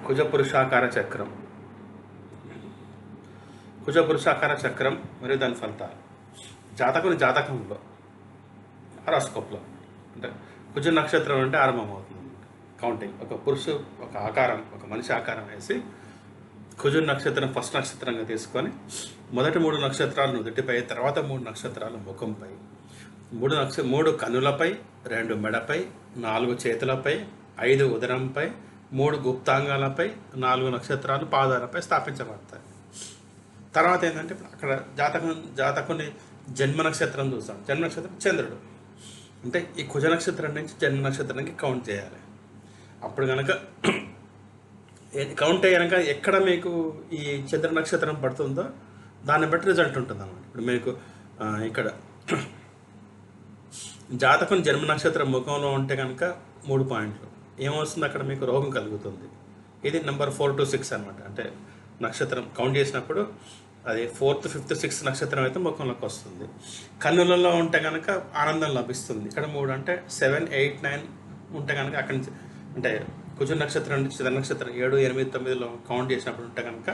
కుజపురుషాకార చక్రం. కుజపురుషాకార చక్రం మరియు దాని ఫలితాలు జాతకంలో హారోస్కోప్లో అంటే కుజ నక్షత్రం అంటే ఆరంభమవుతుంది కౌంటింగ్. ఒక మనిషి ఆకారం వేసి కుజ నక్షత్రం ఫస్ట్ నక్షత్రంగా తీసుకొని మొదటి 3 నక్షత్రాలు నుదుటిపై, తర్వాత 3 నక్షత్రాలు ముఖంపై, 3 కన్నులపై, 2 మెడపై, 4 చేతులపై, 5 ఉదరంపై, 3 గుప్తాంగాలపై, 4 నక్షత్రాలు పాదాలపై స్థాపించబడతాయి. తర్వాత ఏంటంటే అక్కడ జాతకుని జన్మ నక్షత్రం చూస్తాం. జన్మ నక్షత్రం చంద్రుడు. అంటే ఈ కుజ నక్షత్రం నుంచి జన్మ నక్షత్రానికి కౌంట్ చేయాలి. అప్పుడు కనుక కౌంట్ అయ్యాక ఎక్కడ మీకు ఈ చంద్ర నక్షత్రం పడుతుందో దాన్ని బట్టి రిజల్ట్ ఉంటుంది అన్నమాట. ఇప్పుడు మీకు ఇక్కడ జాతకం జన్మ నక్షత్రం ముఖంలో ఉంటే కనుక 3 పాయింట్లు ఏమొస్తుంది, అక్కడ మీకు రోగం కలుగుతుంది. ఇది నెంబర్ 4 to 6 అనమాట. అంటే నక్షత్రం కౌంట్ చేసినప్పుడు అది 4th, 5th, 6th నక్షత్రం అయితే ముఖంలోకి వస్తుంది. కన్నులలో ఉంటే కనుక ఆనందం లభిస్తుంది. ఇక్కడ 3 అంటే 7, 8, 9 ఉంటే కనుక అక్కడి నుంచి అంటే కుజ నక్షత్రం నుంచి చంద్ర నక్షత్రం 7, 8, 9లో కౌంట్ చేసినప్పుడు ఉంటే కనుక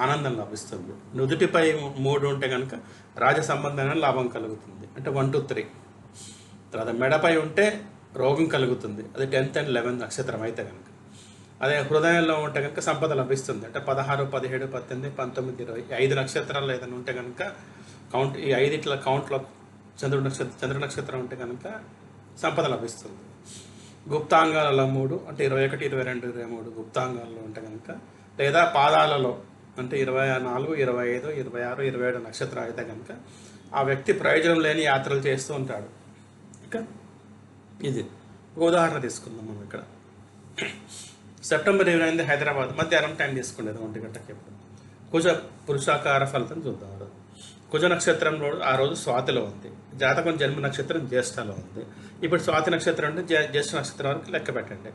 ఆనందం లభిస్తుంది. నుదుటిపై 3 ఉంటే కనుక రాజ సంబంధమైన లాభం కలుగుతుంది. అంటే 1 to 3. తర్వాత మెడపై ఉంటే రోగం కలుగుతుంది. అది 10th and 11th నక్షత్రం అయితే కనుక. అదే హృదయంలో ఉంటే కనుక సంపద లభిస్తుంది. అంటే 16, 17, 18, 19, 20 5 నక్షత్రాలు ఏదైనా ఉంటే కనుక కౌంట్ ఈ 5 కౌంట్లో చంద్ర నక్షత్రం ఉంటే కనుక సంపద లభిస్తుంది. గుప్తాంగాలలో 3 అంటే 21, 22, 23 గుప్తాంగాలలో ఉంటే కనుక, లేదా పాదాలలో అంటే 24, 25, 26, 27 నక్షత్రాలు అయితే కనుక ఆ వ్యక్తి ప్రయోజనం లేని యాత్రలు చేస్తూ ఉంటాడు. ఇంకా ఇది ఒక ఉదాహరణ తీసుకుందాం. మనం ఇక్కడ సెప్టెంబర్ 29 హైదరాబాద్ మధ్యాహ్నం టైం తీసుకునేది 1 గంటకి. ఎప్పుడు కుజ పురుషాకార ఫలితం చూద్దాం. కుజ నక్షత్రంలో ఆ రోజు స్వాతిలో ఉంది. జాతకం జన్మ నక్షత్రం జ్యేష్ఠలో ఉంది. ఇప్పుడు స్వాతి నక్షత్రం అంటే జ్యేష్ఠ నక్షత్రం వరకు లెక్క పెట్టండి.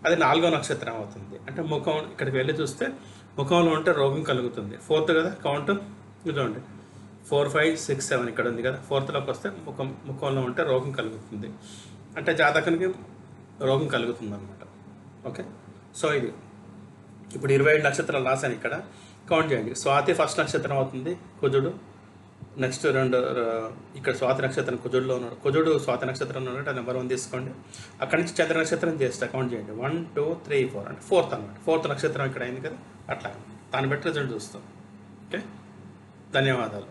అది 4వ నక్షత్రం అవుతుంది. అంటే ముఖం ఇక్కడికి వెళ్ళి చూస్తే ముఖంలో ఉంటే రోగం కలుగుతుంది. 4th కదా కౌంట్, ఇదండి 4, 5, 6, 7 ఇక్కడ ఉంది కదా. 4thలోకి వస్తే ముఖంలో ఉంటే రోగం కలుగుతుంది. అంటే జాతకానికి రోగం కలుగుతుంది అనమాట. ఓకే, సో ఇది ఇప్పుడు 27 నక్షత్రాలు రాశాను. ఇక్కడ కౌంట్ చేయండి. స్వాతి ఫస్ట్ నక్షత్రం అవుతుంది కుజుడు. నెక్స్ట్ 2 ఇక్కడ స్వాతి నక్షత్రం కుజుడులో ఉన్నాడు. కుజుడు స్వాతి నక్షత్రంలో ఉన్నాడు. అది నెంబర్ 1 తీసుకోండి. అక్కడి నుంచి చంద్ర నక్షత్రం చేస్తే కౌంట్ చేయండి. 1, 2, 3, 4 అంటే 4th అనమాట. 4th నక్షత్రం ఇక్కడ అయింది కదా. అట్లా దాన్ని బట్టి రిజల్ట్ చూస్తాం. ఓకే, ధన్యవాదాలు.